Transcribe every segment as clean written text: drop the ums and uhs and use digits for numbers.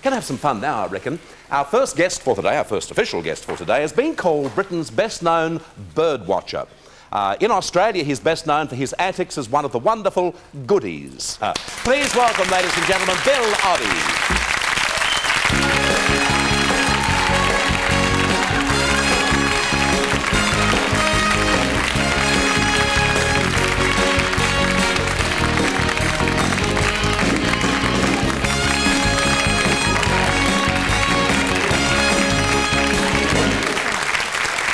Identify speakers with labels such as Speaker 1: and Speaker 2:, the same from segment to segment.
Speaker 1: Gonna have some fun now, I reckon. Our first guest for today, our first official guest for today, has been called Britain's best-known bird watcher. In Australia, he's best known for his antics as one of the wonderful goodies. Please welcome, ladies and gentlemen, Bill Oddie.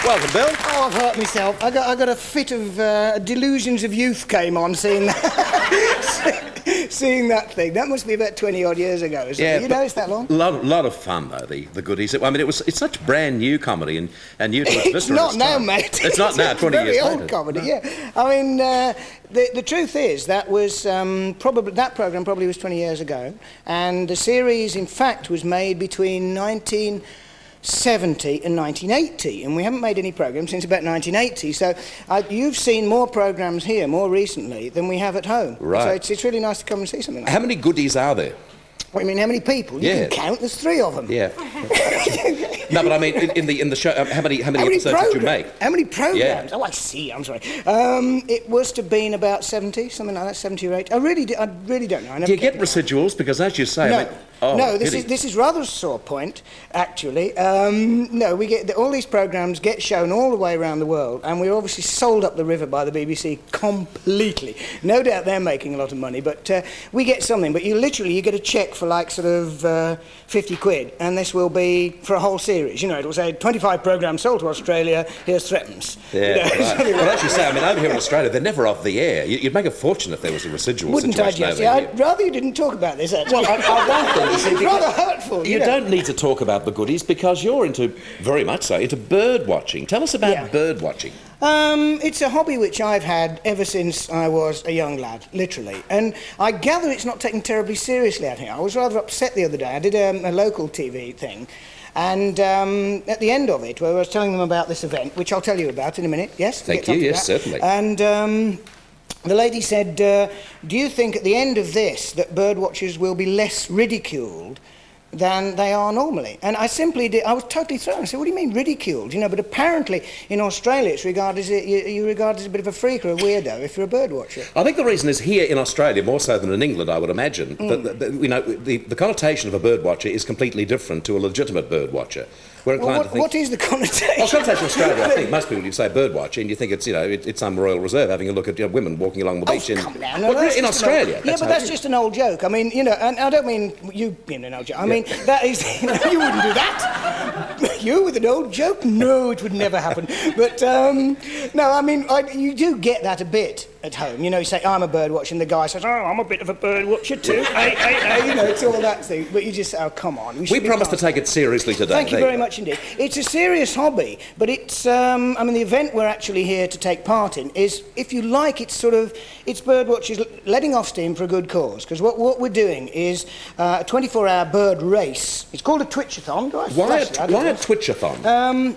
Speaker 1: Welcome, Bill.
Speaker 2: Oh, I've hurt myself. I got a fit of delusions of youth came on seeing that, seeing that thing. That must be about 20-odd years ago, isn't it? You know, it's that long?
Speaker 1: Lot of fun, though, the goodies. I mean, it's such brand new comedy and new to its
Speaker 2: It's not now, mate.
Speaker 1: It's not now, 20 years later.
Speaker 2: It's very old comedy, yeah. I mean, the truth is that was that programme probably was 20 years ago, and the series, in fact, was made between 1970 and 1980, and we haven't made any programmes since about 1980, so you've seen more programmes here more recently than we have at home.
Speaker 1: Right.
Speaker 2: So it's really nice to come and see something like
Speaker 1: How many goodies are there?
Speaker 2: What, you mean how many people? You can count, there's 3 of them.
Speaker 1: Yeah. No, but I mean, in the show, how many episodes did you make?
Speaker 2: How many programmes?
Speaker 1: Yeah.
Speaker 2: Oh, I see, I'm sorry. It must have been about 70, something like that, 70 or 80. I really don't know.
Speaker 1: Do you get residuals? Because as you say...
Speaker 2: No.
Speaker 1: I mean,
Speaker 2: no, this is rather a sore point, actually. No, we get all these programmes get shown all the way around the world, and we're obviously sold up the river by the BBC completely. No doubt they're making a lot of money, but we get something. But you get a cheque for like sort of 50 quid, and this will be for a whole series. You know, it'll say 25 programmes sold to Australia. Here's threepence.
Speaker 1: Yeah.
Speaker 2: You know,
Speaker 1: right. Well, as you say, I mean, over here in Australia, they're never off the air. You'd make a fortune if there was a residual
Speaker 2: Wouldn't I,
Speaker 1: situation.
Speaker 2: Jesse? I'd rather you didn't talk about this. Actually.
Speaker 1: Well, I won't.
Speaker 2: It's rather hurtful.
Speaker 1: You don't need to talk about the goodies because you're very much so, into bird watching. Tell us about bird watching.
Speaker 2: It's a hobby which I've had ever since I was a young lad, literally. And I gather it's not taken terribly seriously out here. I was rather upset the other day. I did a local TV thing. And at the end of it, where I was telling them about this event, which I'll tell you about in a minute, yes?
Speaker 1: Thank you, yes, certainly.
Speaker 2: And the lady said, do you think at the end of this that bird watchers will be less ridiculed than they are normally? And I simply did. I was totally thrown. I said, what do you mean ridiculed? You know, but apparently in Australia it's regarded as you regard as a bit of a freak or a weirdo if you're a bird watcher.
Speaker 1: I think the reason is here in Australia, more so than in England, I would imagine, that you know, the connotation of a bird watcher is completely different to a legitimate bird watcher. We're inclined to think...
Speaker 2: What is the connotation?
Speaker 1: Well, connotation in Australia, I think most people, you say bird watcher, and you think it's, you know, it's some royal reserve having a look at women walking along the beach.
Speaker 2: Come now. No,
Speaker 1: in Australia.
Speaker 2: Yeah, but that's just an old joke. I mean, you know, and I don't mean you being an old joke. I mean, that is... You wouldn't do that. You with an old joke? No, it would never happen. But, no, I mean, you do get that a bit at home. You know, you say, I'm a bird watcher, and the guy says, oh, I'm a bit of a bird watcher too. Hey, you know, it's all that thing. But you just say, oh, come on.
Speaker 1: We promise to take it seriously today.
Speaker 2: Thank you very much indeed. It's a serious hobby, but it's, I mean, the event we're actually here to take part in is, if you like, it's bird watchers letting off steam for a good cause. Because what we're doing is a 24-hour bird race. It's called a Twitchathon.
Speaker 1: Why a Twitchathon?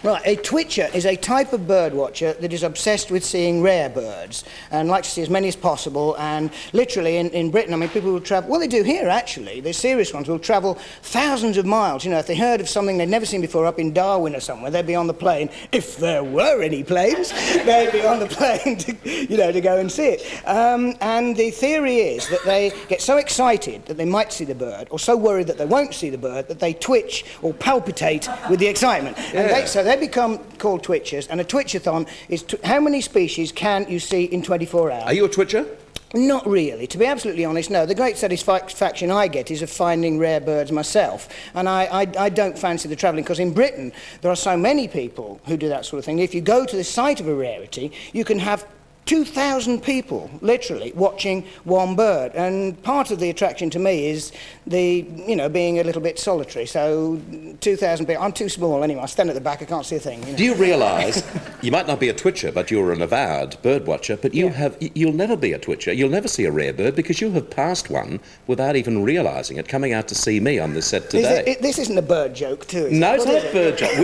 Speaker 2: Right, a twitcher is a type of bird watcher that is obsessed with seeing rare birds and likes to see as many as possible. And literally in Britain, I mean, people will travel, well, they do here actually, the serious ones will travel thousands of miles. You know, if they heard of something they'd never seen before up in Darwin or somewhere, they'd be on the plane, if there were any planes, they'd be on the plane to go and see it. And the theory is that they get so excited that they might see the bird, or so worried that they won't see the bird, that they twitch or palpitate with the excitement.
Speaker 1: Yeah.
Speaker 2: And they become called twitchers, and a Twitchathon is how many species can you see in 24 hours?
Speaker 1: Are you a twitcher?
Speaker 2: Not really. To be absolutely honest, no. The great satisfaction I get is of finding rare birds myself, and I don't fancy the travelling, because in Britain there are so many people who do that sort of thing. If you go to the site of a rarity, you can have 2,000 people, literally, watching one bird. And part of the attraction to me is being a little bit solitary. So 2,000 people, I'm too small anyway, I stand at the back, I can't see a thing. You know?
Speaker 1: Do you realise, you might not be a twitcher, but you're an avowed bird watcher, but you'll never be a twitcher, you'll never see a rare bird, because you have passed one without even realising it, coming out to see me on this set today.
Speaker 2: This isn't a bird joke, too, is it?
Speaker 1: No, it's not a bird joke.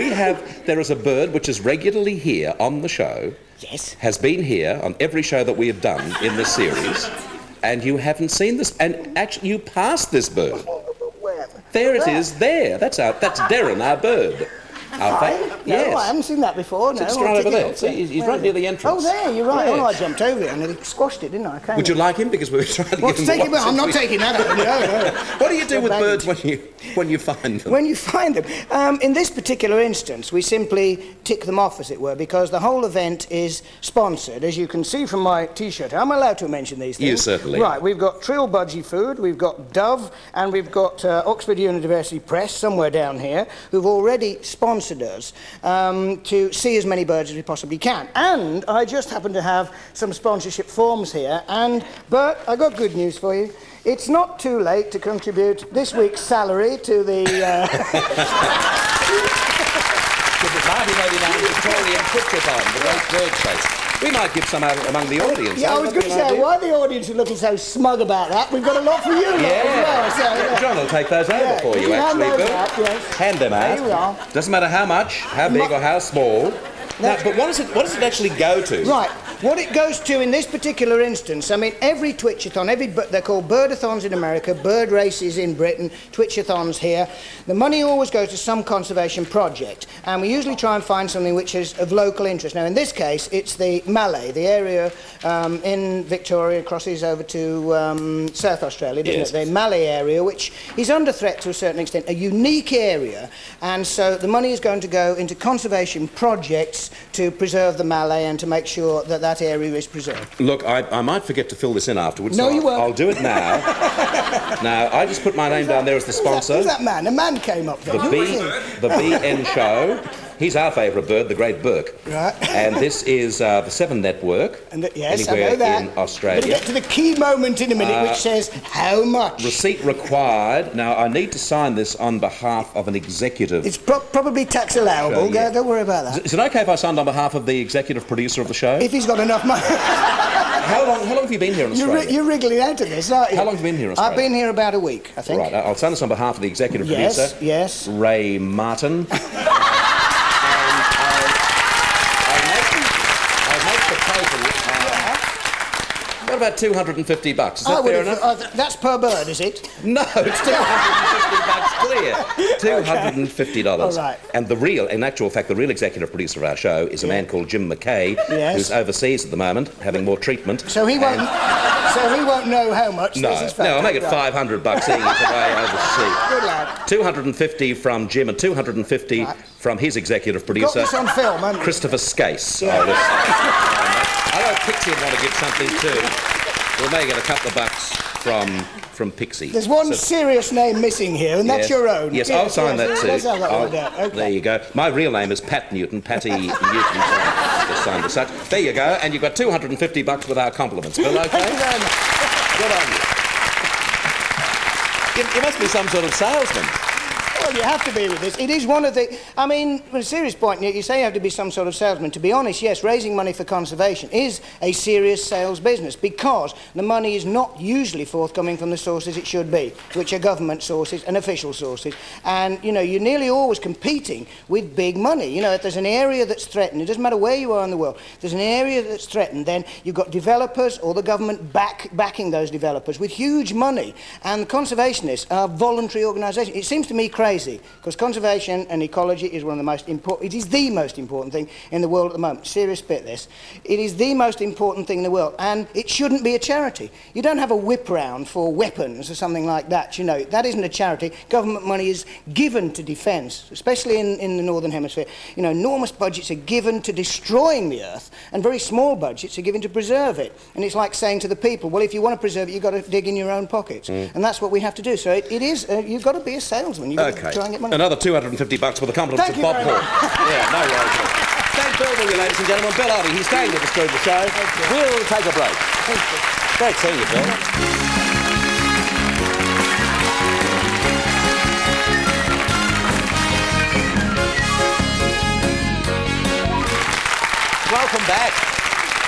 Speaker 1: There is a bird which is regularly here on the show.
Speaker 2: Yes.
Speaker 1: Has been here on every show that we have done in this series. And you haven't seen this, and actually you passed this bird.
Speaker 2: Where?
Speaker 1: There it is, there. That's Darren, our bird. Yes.
Speaker 2: No, I haven't seen that before. No,
Speaker 1: Just right over there. See, he's right near the entrance.
Speaker 2: Oh, there, you're right.
Speaker 1: Yeah.
Speaker 2: Oh, I jumped over it and nearly squashed it, didn't I?
Speaker 1: Would you like him? Because we were trying to get him.
Speaker 2: Take him. I'm not taking that out. No.
Speaker 1: What do you do with birds when you find them?
Speaker 2: When you find them. In this particular instance, we simply tick them off, as it were, because the whole event is sponsored, as you can see from my T-shirt. Am I allowed to mention these things?
Speaker 1: You certainly.
Speaker 2: Right, we've got Trill Budgie Food, we've got Dove, and we've got Oxford University Press, somewhere down here, who've already sponsored us to see as many birds as we possibly can. And I just happen to have some sponsorship forms here, and Bert, I got good news for you. It's not too late to contribute this week's salary to the...
Speaker 1: To the 1989 Victorian Twitchathon, the great bird chase. We might give some out among the audience.
Speaker 2: Yeah, I was going to say, why the audience are looking so smug about that? We've got a lot for you lot as well. So, yeah.
Speaker 1: John will take those over for you, actually, Bill.
Speaker 2: Yes.
Speaker 1: Hand them out.
Speaker 2: Here we are.
Speaker 1: Doesn't matter how much, how big or how small. No, but what does it actually go to?
Speaker 2: Right. What it goes to in this particular instance, I mean, every Twitchathon, they're called birdathons in America, bird races in Britain, Twitchathons here. The money always goes to some conservation project, and we usually try and find something which is of local interest. Now, in this case, it's the Mallee, the area in Victoria, crosses over to South Australia, doesn't it? The Mallee area, which is under threat to a certain extent, a unique area, and so the money is going to go into conservation projects to preserve the Mallee and to make sure that that area is preserved.
Speaker 1: Look, I might forget to fill this in afterwards.
Speaker 2: No,
Speaker 1: so
Speaker 2: you won't.
Speaker 1: I'll do it now. Now, I just put my name down there as the sponsor.
Speaker 2: Who's that man? A man came up there.
Speaker 1: The BN Show. He's our favourite bird, the great Bert.
Speaker 2: Right.
Speaker 1: And this is the Seven Network.
Speaker 2: And yes,
Speaker 1: anywhere
Speaker 2: I know that.
Speaker 1: in Australia.
Speaker 2: We'll get to the key moment in a minute, which says how much.
Speaker 1: Receipt required. Now, I need to sign this on behalf of an executive.
Speaker 2: It's probably tax allowable.
Speaker 1: Show, yeah.
Speaker 2: Don't worry about that.
Speaker 1: Is it okay if I signed on behalf of the executive producer of the show?
Speaker 2: If he's got enough money.
Speaker 1: How long have you been here in Australia?
Speaker 2: You're wriggling out of this, aren't you?
Speaker 1: How long have you been here in Australia?
Speaker 2: I've been here about a week, I think.
Speaker 1: Right, I'll sign this on behalf of the executive producer.
Speaker 2: Yes.
Speaker 1: Ray Martin. What about $250? Is that fair enough?
Speaker 2: That's per bird, is it?
Speaker 1: No, it's $250 clear. $250.
Speaker 2: All right.
Speaker 1: And in actual fact, the real executive producer of our show is a man called Jim McKay, who's overseas at the moment, having more treatment.
Speaker 2: So he won't know how much this is.
Speaker 1: No, I'll make it $500 seeing he's away overseas.
Speaker 2: Good lad.
Speaker 1: 250 from Jim and 250 from his executive producer,
Speaker 2: Got this on film, haven't you?
Speaker 1: Christopher Skase.
Speaker 2: Yeah.
Speaker 1: I know Pixie would want to give something too. We'll make it a couple of bucks from Pixie.
Speaker 2: There's one serious name missing here, and that's your own.
Speaker 1: Yes, I'll sign that too.
Speaker 2: Let's have that one down. Okay.
Speaker 1: There you go. My real name is Pat Newton, Patty Newton. Just signed as such. There you go, and you've got $250 with our compliments. Bill, okay?
Speaker 2: Thank you very much.
Speaker 1: Good on you. You must be some sort of salesman.
Speaker 2: Well, you have to be with this. It is one of the... I mean, on a serious point, you say you have to be some sort of salesman. To be honest, yes, raising money for conservation is a serious sales business because the money is not usually forthcoming from the sources it should be, which are government sources and official sources. And, you know, you're nearly always competing with big money. You know, if there's an area that's threatened, it doesn't matter where you are in the world, if there's an area that's threatened, then you've got developers or the government backing those developers with huge money. And the conservationists are voluntary organisations. It seems to me crazy because conservation and ecology is one of the most important, it is the most important thing in the world at the moment. Serious bit this. It is the most important thing in the world and it shouldn't be a charity. You don't have a whip round for weapons or something like that, you know. That isn't a charity. Government money is given to defence, especially in the Northern Hemisphere. You know, enormous budgets are given to destroying the earth and very small budgets are given to preserve it. And it's like saying to the people, well, if you want to preserve it, you've got to dig in your own pockets. And that's what we have to do. So it is, you've got to be a salesman. You've got to try and get money.
Speaker 1: Another $250 with the compliments of Bob Hall. Yeah, no worries. Thank Bill, will you, ladies and gentlemen. Bill Oddie, he's staying with us through the show. We'll take a break. Great seeing you, Bill. Welcome back.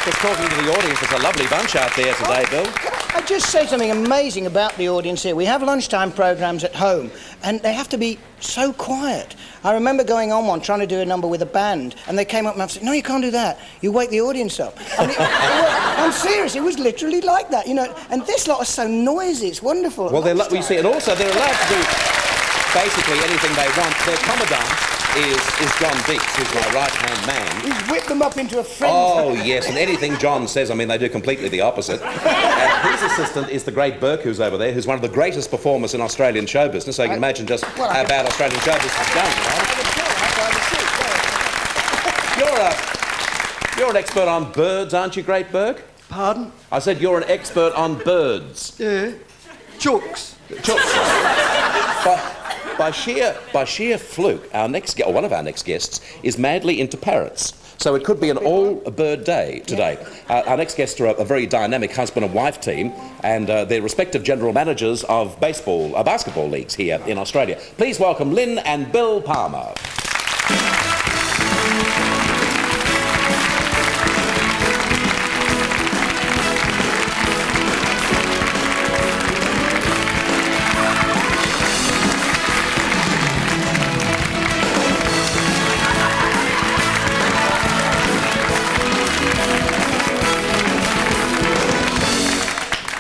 Speaker 1: Just talking to the audience, there's a lovely bunch out there today, Bill.
Speaker 2: I just say something amazing about the audience here. We have lunchtime programmes at home, and they have to be so quiet. I remember going on one, trying to do a number with a band, and they came up and I said, no, you can't do that. You wake the audience up. I mean, I'm serious, it was literally like that, you know. And this lot are so noisy, it's wonderful.
Speaker 1: Well, we see, and also they're allowed to do basically anything they want. Their commandant is John Dix, who's my right-hand man.
Speaker 2: He's whipped them up into a frenzy.
Speaker 1: Oh, yes, and anything John says, I mean, they do completely the opposite. His assistant is the great Bert, who's over there, who's one of the greatest performers in Australian show business, so you can imagine just how bad Australian show business is going, you know? You're an expert on birds, aren't you, great Burke?
Speaker 3: Pardon?
Speaker 1: I said you're an expert on birds.
Speaker 3: Yeah. Chooks.
Speaker 1: But by sheer fluke, one of our next guests is madly into parrots. So it could be an all-bird day today. Our next guests are a very dynamic husband and wife team, and they're respective general managers of basketball leagues here in Australia. Please welcome Lynn and Bill Palmer.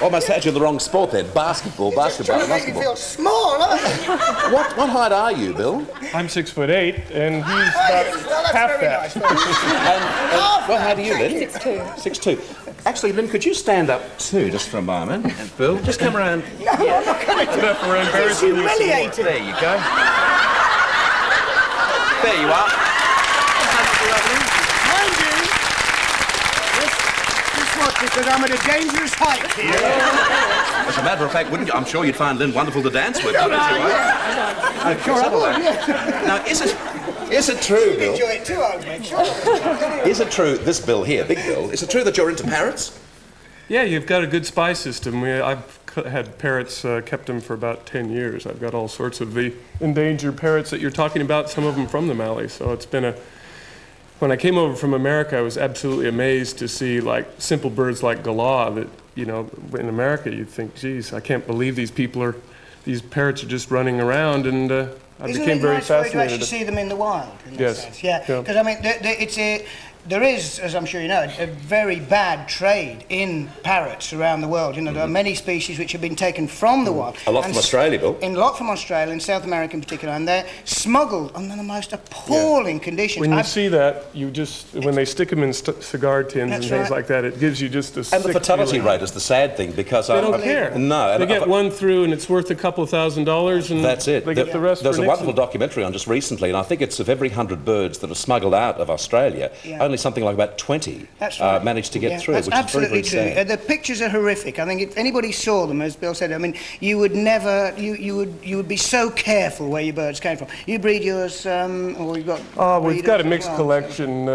Speaker 1: Almost had you in the wrong sport then. Basketball.
Speaker 2: Trying to make you feel small, aren't you?
Speaker 1: What height are you, Bill?
Speaker 4: I'm 6'8", and he's about half that.
Speaker 1: And what height are you, Lynn?
Speaker 5: 6'2".
Speaker 1: 6'2". Actually, Lynn, could you stand up too, just for a moment? And Bill, just come around.
Speaker 2: No, I'm not going to.
Speaker 4: Sit up for embarrassing.
Speaker 2: Humiliating.
Speaker 1: There you go. There you are.
Speaker 2: Mind you, this was because I'm at a dangerous height here.
Speaker 1: As a matter of fact, wouldn't you? I'm sure you'd find Lynn wonderful to dance with, wouldn't you?
Speaker 2: I'm sure I would.
Speaker 1: Now, is it true, Bill?
Speaker 2: Enjoy it too, I would make sure.
Speaker 1: Is it true, this Bill here, Big Bill, is it true that you're into parrots?
Speaker 4: Yeah, you've got a good spy system. I've had parrots, kept them for about 10 years. I've got all sorts of the endangered parrots that you're talking about, some of them from the Mallee. So it's been when I came over from America, I was absolutely amazed to see like simple birds like galah that, you know, in America you'd think, geez, I can't believe these parrots are just running around, and I became very fascinated.
Speaker 2: Isn't it nice to actually see them in the wild? In that sense? Yeah, because I mean, there is, as I'm sure you know, a very bad trade in parrots around the world. You know, there are many species which have been taken from the wild.
Speaker 1: A lot from Australia, Bill.
Speaker 2: A lot from Australia, and South America in particular, and they're smuggled under the most appalling conditions.
Speaker 4: When you see that, when they stick them in cigar tins and things like that, it gives you just a sick
Speaker 1: And the fatality
Speaker 4: feeling.
Speaker 1: rate is the sad thing, because
Speaker 4: they don't care.
Speaker 1: No.
Speaker 4: They get one through, and it's worth a couple $1,000s, and
Speaker 1: that's it.
Speaker 4: They get the rest.
Speaker 1: There's a wonderful documentary on just recently, and I think it's of every 100 birds that are smuggled out of Australia, only something like about 20 managed to get through, which is very, very sad.
Speaker 2: The pictures are horrific. I think if anybody saw them, as Bill said, I mean, you would never, you would be so careful where your birds came from. You breed yours, or you've got...
Speaker 4: Oh, we've got a mixed collection.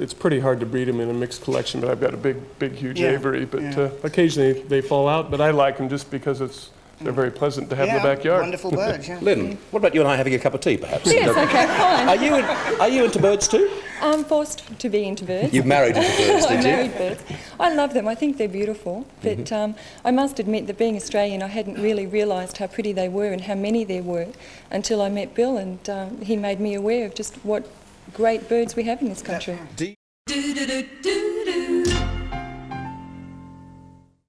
Speaker 4: It's pretty hard to breed them in a mixed collection, but I've got a big, huge aviary. But occasionally they fall out, but I like them just because they're very pleasant to have in the backyard.
Speaker 2: Wonderful birds,
Speaker 1: Lynn, what about you and I having a cup of tea, perhaps?
Speaker 5: Yes, okay, fine.
Speaker 1: Are you into birds too?
Speaker 5: I'm forced to be into birds.
Speaker 1: You've married into birds, did you?
Speaker 5: I married birds. I love them. I think they're beautiful. But I must admit that being Australian, I hadn't really realised how pretty they were and how many there were until I met Bill, and he made me aware of just what great birds we have in this country.